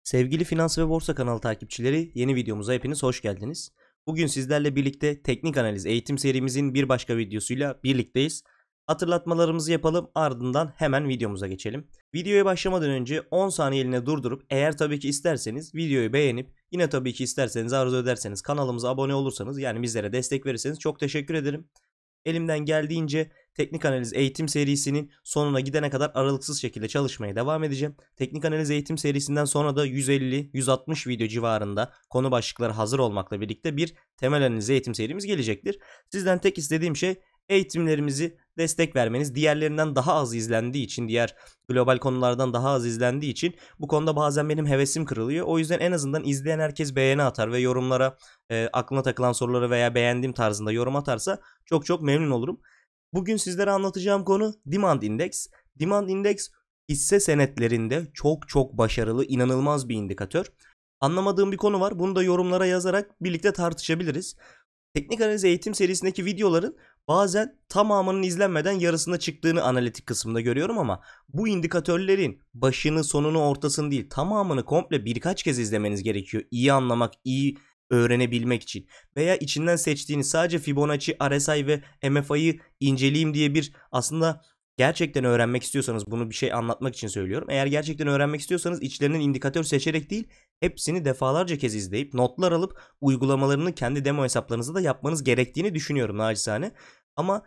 Sevgili Finans ve Borsa kanalı takipçileri, yeni videomuza hepiniz hoş geldiniz. Bugün sizlerle birlikte teknik analiz eğitim serimizin bir başka videosuyla birlikteyiz. Hatırlatmalarımızı yapalım, ardından hemen videomuza geçelim. Videoya başlamadan önce 10 saniyeliğine durdurup eğer tabii ki isterseniz videoyu beğenip yine tabii ki isterseniz arzu ederseniz kanalımıza abone olursanız, yani bizlere destek verirseniz çok teşekkür ederim. Elimden geldiğince teknik analiz eğitim serisinin sonuna gidene kadar aralıksız şekilde çalışmaya devam edeceğim. Teknik analiz eğitim serisinden sonra da 150-160 video civarında konu başlıkları hazır olmakla birlikte bir temel analiz eğitim serimiz gelecektir. Sizden tek istediğim şey eğitimlerimizi destek vermeniz. Diğerlerinden daha az izlendiği için, diğer global konulardan daha az izlendiği için bu konuda bazen benim hevesim kırılıyor. O yüzden en azından izleyen herkes beğeni atar ve yorumlara aklına takılan soruları veya beğendiğim tarzında yorum atarsa çok çok memnun olurum. Bugün sizlere anlatacağım konu Demand Index. Demand Index hisse senetlerinde çok çok başarılı, inanılmaz bir indikatör. Anlamadığım bir konu var. Bunu da yorumlara yazarak birlikte tartışabiliriz. Teknik analiz eğitim serisindeki videoların bazen tamamının izlenmeden yarısında çıktığını analitik kısmında görüyorum ama bu indikatörlerin başını, sonunu, ortasını değil, tamamını komple birkaç kez izlemeniz gerekiyor. İyi anlamak, iyi öğrenebilmek için. Veya içinden seçtiğiniz sadece Fibonacci, RSI ve MFI'yi inceleyeyim diye bir aslında gerçekten öğrenmek istiyorsanız, bunu bir şey anlatmak için söylüyorum. Eğer gerçekten öğrenmek istiyorsanız içlerinden indikatör seçerek değil, hepsini defalarca kez izleyip notlar alıp uygulamalarını kendi demo hesaplarınızda da yapmanız gerektiğini düşünüyorum naçizane. Ama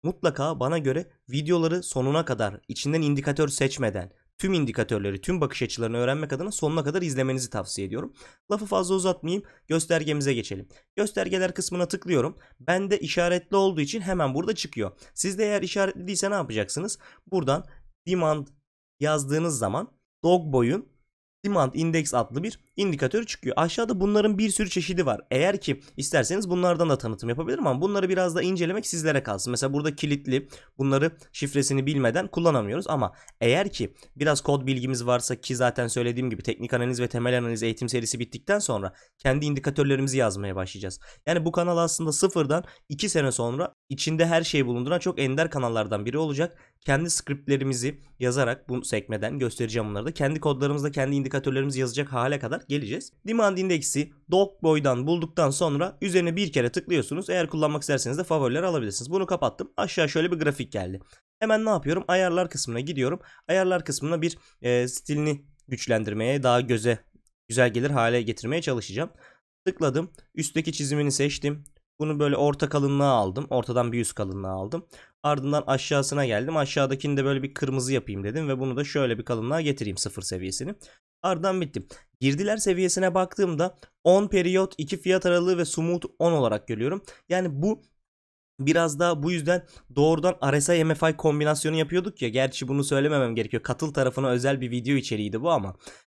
mutlaka bana göre videoları sonuna kadar içinden indikatör seçmeden tüm indikatörleri, tüm bakış açılarını öğrenmek adına sonuna kadar izlemenizi tavsiye ediyorum. Lafı fazla uzatmayayım, göstergemize geçelim. Göstergeler kısmına tıklıyorum. Bende işaretli olduğu için hemen burada çıkıyor. Sizde eğer işaretli değilse ne yapacaksınız? Buradan demand yazdığınız zaman Dogboy'un Demand Index adlı bir indikatör çıkıyor. Aşağıda bunların bir sürü çeşidi var. Eğer ki isterseniz bunlardan da tanıtım yapabilirim ama bunları biraz da incelemek sizlere kalsın. Mesela burada kilitli, bunları şifresini bilmeden kullanamıyoruz ama eğer ki biraz kod bilgimiz varsa, ki zaten söylediğim gibi teknik analiz ve temel analiz eğitim serisi bittikten sonra kendi indikatörlerimizi yazmaya başlayacağız. Yani bu kanal aslında sıfırdan 2 sene sonra içinde her şeyi bulunduran çok ender kanallardan biri olacak. Kendi scriptlerimizi yazarak bu sekmeden göstereceğim bunları da. Kendi kodlarımızda kendi indikatörlerimizi yazacak hale kadar geleceğiz. Demand Index'i Dogboy'dan bulduktan sonra üzerine bir kere tıklıyorsunuz. Eğer kullanmak isterseniz de favoriler alabilirsiniz. Bunu kapattım. Aşağı şöyle bir grafik geldi. Hemen ne yapıyorum? Ayarlar kısmına gidiyorum. Ayarlar kısmına bir stilini güçlendirmeye, daha göze güzel gelir hale getirmeye çalışacağım. Tıkladım. Üstteki çizimini seçtim. Bunu böyle orta kalınlığa aldım. Ortadan bir üst kalınlığa aldım. Ardından aşağısına geldim. Aşağıdakini de böyle bir kırmızı yapayım dedim. Ve bunu da şöyle bir kalınlığa getireyim, 0 seviyesini. Ardından bittim. Girdiler seviyesine baktığımda 10 periyot, 2 fiyat aralığı ve smooth 10 olarak görüyorum. Yani bu biraz daha bu yüzden doğrudan RSI MFI kombinasyonu yapıyorduk ya. Gerçi bunu söylememem gerekiyor. Katıl tarafına özel bir video içeriğiydi bu ama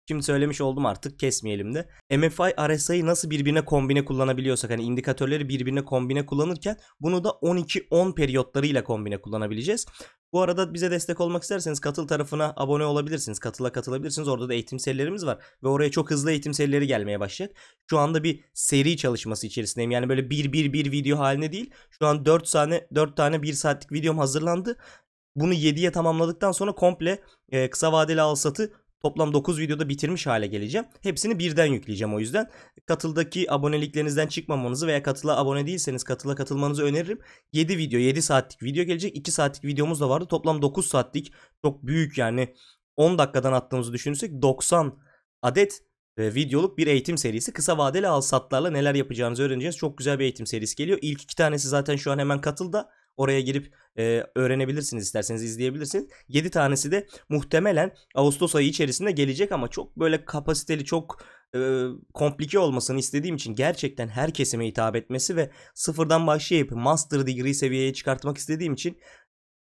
şimdi söylemiş oldum, artık kesmeyelim de. MFI RSI'yi nasıl birbirine kombine kullanabiliyorsak, hani indikatörleri birbirine kombine kullanırken bunu da 12-10 periyotlarıyla kombine kullanabileceğiz. Bu arada bize destek olmak isterseniz katıl tarafına abone olabilirsiniz. Katıla katılabilirsiniz. Orada da eğitim serilerimiz var. Ve oraya çok hızlı eğitim serileri gelmeye başlayacak. Şu anda bir seri çalışması içerisindeyim. Yani böyle bir video haline değil. Şu an 4 tane 1 saatlik videom hazırlandı. Bunu 7'ye tamamladıktan sonra komple kısa vadeli alsatı toplam 9 videoda bitirmiş hale geleceğim. Hepsini birden yükleyeceğim o yüzden. Katıldaki aboneliklerinizden çıkmamanızı veya katıla abone değilseniz katıla katılmanızı öneririm. 7 video, 7 saatlik video gelecek. 2 saatlik videomuz da vardı. Toplam 9 saatlik, çok büyük, yani 10 dakikadan attığımızı düşünürsek 90 adet videoluk bir eğitim serisi. Kısa vadeli alsatlarla neler yapacağınızı öğreneceğiz. Çok güzel bir eğitim serisi geliyor. İlk 2 tanesi zaten şu an hemen katılda. Oraya girip öğrenebilirsiniz, isterseniz izleyebilirsiniz. 7 tanesi de muhtemelen Ağustos ayı içerisinde gelecek ama çok böyle kapasiteli, çok komplike olmasını istediğim için, gerçekten her kesime hitap etmesi ve sıfırdan başlayıp master degree seviyeye çıkartmak istediğim için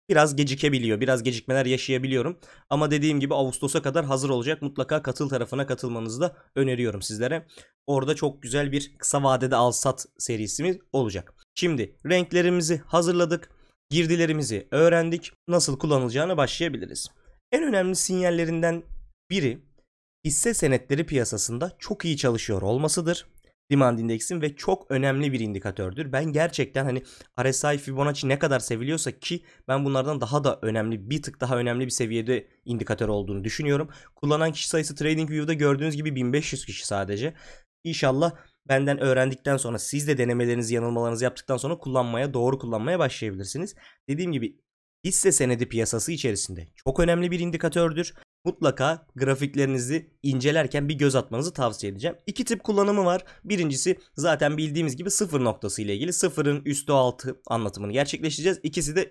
biraz gecikebiliyor. Biraz gecikmeler yaşayabiliyorum. Ama dediğim gibi Ağustos'a kadar hazır olacak. Mutlaka katıl tarafına katılmanızı da öneriyorum sizlere. Orada çok güzel bir kısa vadede al-sat serisimiz olacak. Şimdi renklerimizi hazırladık. Girdilerimizi öğrendik. Nasıl kullanılacağına başlayabiliriz. En önemli sinyallerinden biri hisse senetleri piyasasında çok iyi çalışıyor olmasıdır. Demand indeksim ve çok önemli bir indikatördür. Ben gerçekten hani RSI, Fibonacci ne kadar seviliyorsa ki ben bunlardan daha da önemli, bir tık daha önemli bir seviyede indikatör olduğunu düşünüyorum. Kullanan kişi sayısı TradingView'da gördüğünüz gibi 1500 kişi sadece. İnşallah benden öğrendikten sonra siz de denemelerinizi, yanılmalarınızı yaptıktan sonra doğru kullanmaya başlayabilirsiniz. Dediğim gibi hisse senedi piyasası içerisinde çok önemli bir indikatördür. Mutlaka grafiklerinizi incelerken bir göz atmanızı tavsiye edeceğim. İki tip kullanımı var. Birincisi zaten bildiğimiz gibi sıfır noktası ile ilgili, sıfırın üstü altı anlatımını gerçekleştireceğiz.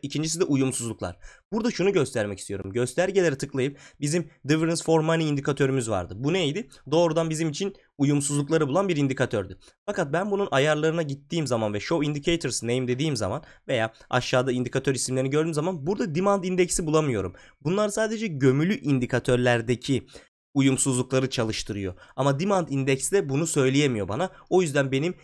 İkincisi de uyumsuzluklar. Burada şunu göstermek istiyorum. Göstergelere tıklayıp bizim Difference for Money indikatörümüz vardı. Bu neydi? Doğrudan bizim için uyumsuzlukları bulan bir indikatördü. Fakat ben bunun ayarlarına gittiğim zaman ve Show Indicators Name dediğim zaman veya aşağıda indikatör isimlerini gördüğüm zaman burada Demand indeksi bulamıyorum. Bunlar sadece gömülü indikatörlerdeki uyumsuzlukları çalıştırıyor. Ama Demand Index de bunu söyleyemiyor bana. O yüzden benim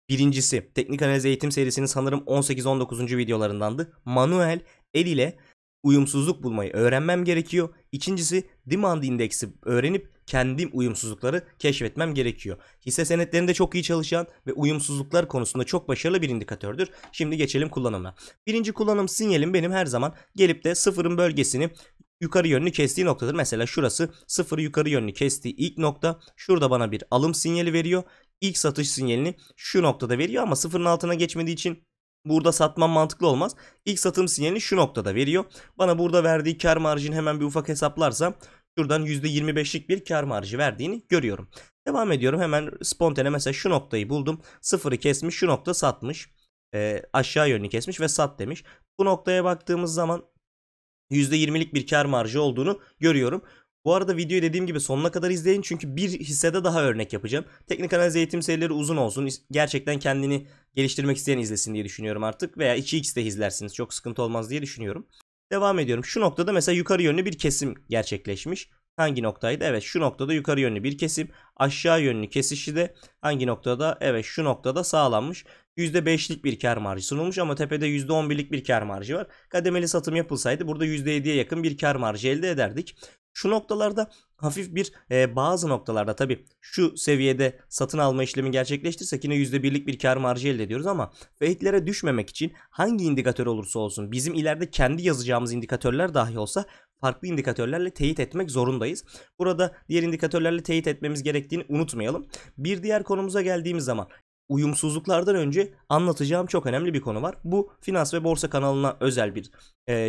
birincisi, teknik analiz eğitim serisinin sanırım 18-19. videolarındandı. Manuel el ile uyumsuzluk bulmayı öğrenmem gerekiyor. İkincisi Demand Index'i öğrenip kendim uyumsuzlukları keşfetmem gerekiyor. Hisse senetlerinde çok iyi çalışan ve uyumsuzluklar konusunda çok başarılı bir indikatördür. Şimdi geçelim kullanımına. Birinci kullanım sinyalim benim her zaman gelip de sıfırın bölgesini yukarı yönlü kestiği noktadır. Mesela şurası sıfırı yukarı yönlü kestiği ilk nokta. Şurada bana bir alım sinyali veriyor. İlk satış sinyalini şu noktada veriyor ama sıfırın altına geçmediği için burada satmam mantıklı olmaz. İlk satım sinyalini şu noktada veriyor. Bana burada verdiği kar marjını hemen bir ufak hesaplarsam şuradan %25'lik bir kar marjı verdiğini görüyorum. Devam ediyorum, hemen spontane mesela şu noktayı buldum. Sıfırı kesmiş, şu nokta satmış. Aşağı yönlü kesmiş ve sat demiş. Bu noktaya baktığımız zaman %20'lik bir kar marjı olduğunu görüyorum. Bu arada videoyu dediğim gibi sonuna kadar izleyin çünkü bir hissede daha örnek yapacağım. Teknik analiz eğitim serileri uzun olsun. Gerçekten kendini geliştirmek isteyen izlesin diye düşünüyorum artık. Veya 2x'te izlersiniz, çok sıkıntı olmaz diye düşünüyorum. Devam ediyorum. Şu noktada mesela yukarı yönlü bir kesim gerçekleşmiş. Hangi noktaydı? Evet, şu noktada yukarı yönlü bir kesim. Aşağı yönlü kesişi de hangi noktada? Evet, şu noktada sağlanmış. %5'lik bir kar marjı sunulmuş ama tepede %11'lik bir kar marjı var. Kademeli satım yapılsaydı burada %7'ye yakın bir kar marjı elde ederdik. Şu noktalarda hafif bir bazı noktalarda tabi şu seviyede satın alma işlemi gerçekleştirsek yine %1'lik bir kar marjı elde ediyoruz ama fake'lere düşmemek için hangi indikatör olursa olsun, bizim ileride kendi yazacağımız indikatörler dahi olsa farklı indikatörlerle teyit etmek zorundayız. Burada diğer indikatörlerle teyit etmemiz gerektiğini unutmayalım. Bir diğer konumuza geldiğimiz zaman uyumsuzluklardan önce anlatacağım çok önemli bir konu var. Bu finans ve borsa kanalına özel bir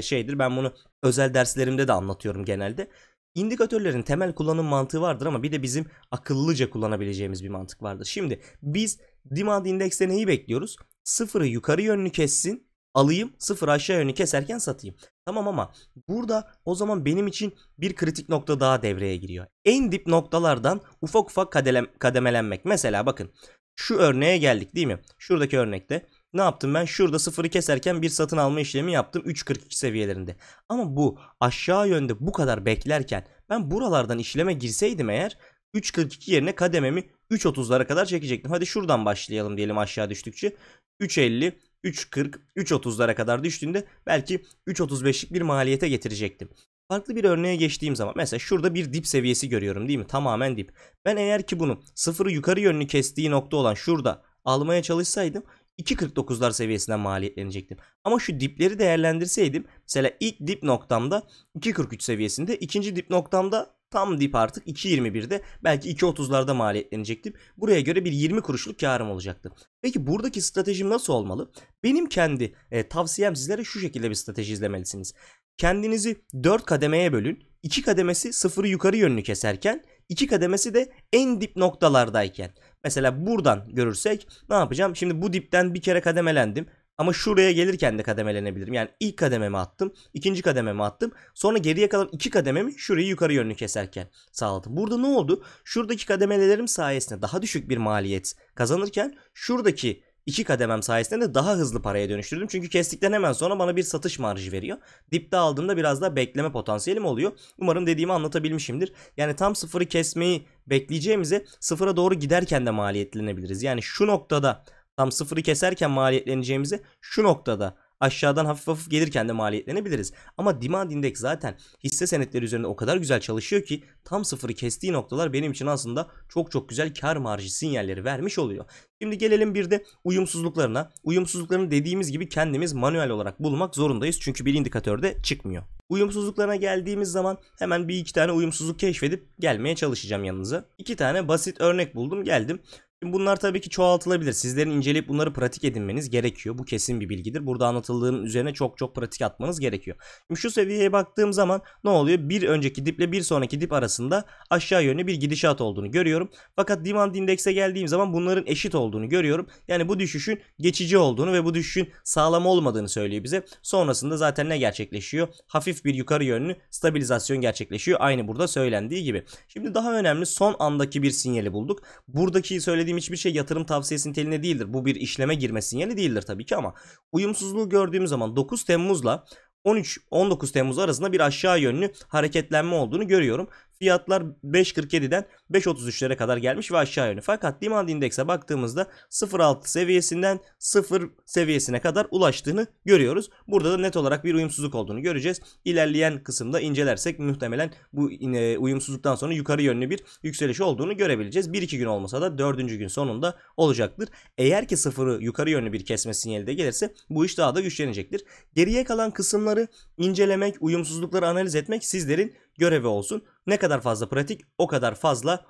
şeydir. Ben bunu özel derslerimde de anlatıyorum genelde. İndikatörlerin temel kullanım mantığı vardır ama bir de bizim akıllıca kullanabileceğimiz bir mantık vardır. Şimdi biz demand indekste neyi bekliyoruz? Sıfırı yukarı yönlü kessin, alayım, sıfırı aşağı yönlü keserken satayım. Tamam ama burada o zaman benim için bir kritik nokta daha devreye giriyor. En dip noktalardan ufak ufak kademelenmek. Mesela bakın şu örneğe geldik değil mi? Şuradaki örnekte ne yaptım ben? Şurada sıfırı keserken bir satın alma işlemi yaptım 3.42 seviyelerinde. Ama bu aşağı yönde bu kadar beklerken ben buralardan işleme girseydim eğer 3.42 yerine kadememi 3.30'lara kadar çekecektim. Hadi şuradan başlayalım diyelim aşağı düştükçe. 3.50, 3.40, 3.30'lara kadar düştüğünde belki 3.35'lik bir maliyete getirecektim. Farklı bir örneğe geçtiğim zaman mesela şurada bir dip seviyesi görüyorum değil mi? Tamamen dip. Ben eğer ki bunu sıfırı yukarı yönlü kestiği nokta olan şurada almaya çalışsaydım 2.49'lar seviyesinden maliyetlenecektim. Ama şu dipleri değerlendirseydim mesela ilk dip noktamda 2.43 seviyesinde, ikinci dip noktamda tam dip artık 2.21'de belki 2.30'larda maliyetlenecektim. Buraya göre bir 20 kuruşluk karım olacaktı. Peki buradaki stratejim nasıl olmalı? Benim kendi tavsiyem sizlere şu şekilde bir strateji izlemelisiniz. Kendinizi 4 kademeye bölün. 2 kademesi sıfırı yukarı yönlü keserken, 2 kademesi de en dip noktalardayken. Mesela buradan görürsek ne yapacağım? Şimdi bu dipten bir kere kademelendim. Ama şuraya gelirken de kademelenebilirim. Yani ilk kadememi attım, ikinci kadememi attım. Sonra geriye kalan 2 kadememi şurayı yukarı yönlü keserken sağladım. Burada ne oldu? Şuradaki kademelerim sayesinde daha düşük bir maliyet kazanırken şuradaki 2 kademem sayesinde de daha hızlı paraya dönüştürdüm. Çünkü kestikten hemen sonra bana bir satış marjı veriyor. Dipte aldığımda biraz daha bekleme potansiyelim oluyor. Umarım dediğimi anlatabilmişimdir. Yani tam sıfırı kesmeyi bekleyeceğimize sıfıra doğru giderken de maliyetlenebiliriz. Yani şu noktada tam sıfırı keserken maliyetleneceğimize şu noktada aşağıdan hafif hafif gelirken de maliyetlenebiliriz. Ama demand index zaten hisse senetleri üzerinde o kadar güzel çalışıyor ki tam sıfırı kestiği noktalar benim için aslında çok çok güzel kar marjı sinyalleri vermiş oluyor. Şimdi gelelim bir de uyumsuzluklarına. Uyumsuzluklarını dediğimiz gibi kendimiz manuel olarak bulmak zorundayız. Çünkü bir indikatörde çıkmıyor. Uyumsuzluklarına geldiğimiz zaman hemen bir iki tane uyumsuzluk keşfedip gelmeye çalışacağım yanınıza. İki tane basit örnek buldum, geldim. Şimdi bunlar tabii ki çoğaltılabilir. Sizlerin inceleyip bunları pratik edinmeniz gerekiyor. Bu kesin bir bilgidir. Burada anlatıldığının üzerine çok çok pratik atmanız gerekiyor. Şimdi şu seviyeye baktığım zaman ne oluyor? Bir önceki diple bir sonraki dip arasında aşağı yönlü bir gidişat olduğunu görüyorum. Fakat demand indekse geldiğim zaman bunların eşit olduğunu görüyorum. Yani bu düşüşün geçici olduğunu ve bu düşüşün sağlam olmadığını söylüyor bize. Sonrasında zaten ne gerçekleşiyor? Hafif bir yukarı yönlü stabilizasyon gerçekleşiyor. Aynı burada söylendiği gibi. Şimdi daha önemli son andaki bir sinyali bulduk. Buradaki söylediğim hiçbir şey yatırım tavsiyesi niteliğinde değildir. Bu bir işleme girme sinyali değildir tabii ki, ama uyumsuzluğu gördüğümüz zaman 9 Temmuz'la 13-19 Temmuz arasında bir aşağı yönlü hareketlenme olduğunu görüyorum. Fiyatlar 5.47'den 5.33'lere kadar gelmiş ve aşağı yönlü. Fakat demand indekse baktığımızda 0.6 seviyesinden 0 seviyesine kadar ulaştığını görüyoruz. Burada da net olarak bir uyumsuzluk olduğunu göreceğiz. İlerleyen kısımda incelersek muhtemelen bu uyumsuzluktan sonra yukarı yönlü bir yükseliş olduğunu görebileceğiz. 1-2 gün olmasa da 4. gün sonunda olacaktır. Eğer ki sıfırı yukarı yönlü bir kesme sinyali de gelirse bu iş daha da güçlenecektir. Geriye kalan kısımları incelemek, uyumsuzlukları analiz etmek sizlerin görevi olsun. Ne kadar fazla pratik, o kadar fazla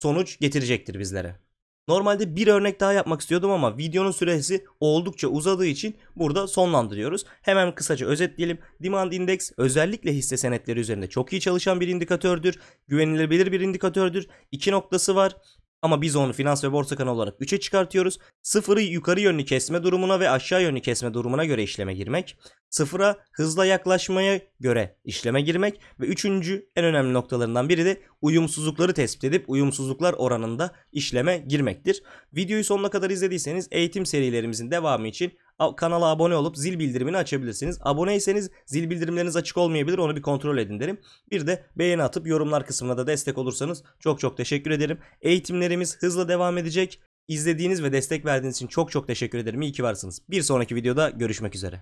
sonuç getirecektir bizlere. Normalde bir örnek daha yapmak istiyordum ama videonun süresi oldukça uzadığı için burada sonlandırıyoruz. Hemen kısaca özetleyelim. Demand Index özellikle hisse senetleri üzerinde çok iyi çalışan bir indikatördür. Güvenilebilir bir indikatördür. 2 noktası var. Ama biz onu finans ve borsa kanalı olarak 3'e çıkartıyoruz. Sıfırı yukarı yönlü kesme durumuna ve aşağı yönlü kesme durumuna göre işleme girmek. Sıfıra hızla yaklaşmaya göre işleme girmek. Ve üçüncü en önemli noktalarından biri de uyumsuzlukları tespit edip uyumsuzluklar oranında işleme girmektir. Videoyu sonuna kadar izlediyseniz eğitim serilerimizin devamı için kanala abone olup zil bildirimini açabilirsiniz. Aboneyseniz zil bildirimleriniz açık olmayabilir, onu bir kontrol edin derim. Bir de beğeni atıp yorumlar kısmına da destek olursanız çok çok teşekkür ederim. Eğitimlerimiz hızla devam edecek. İzlediğiniz ve destek verdiğiniz için çok çok teşekkür ederim. İyi ki varsınız. Bir sonraki videoda görüşmek üzere.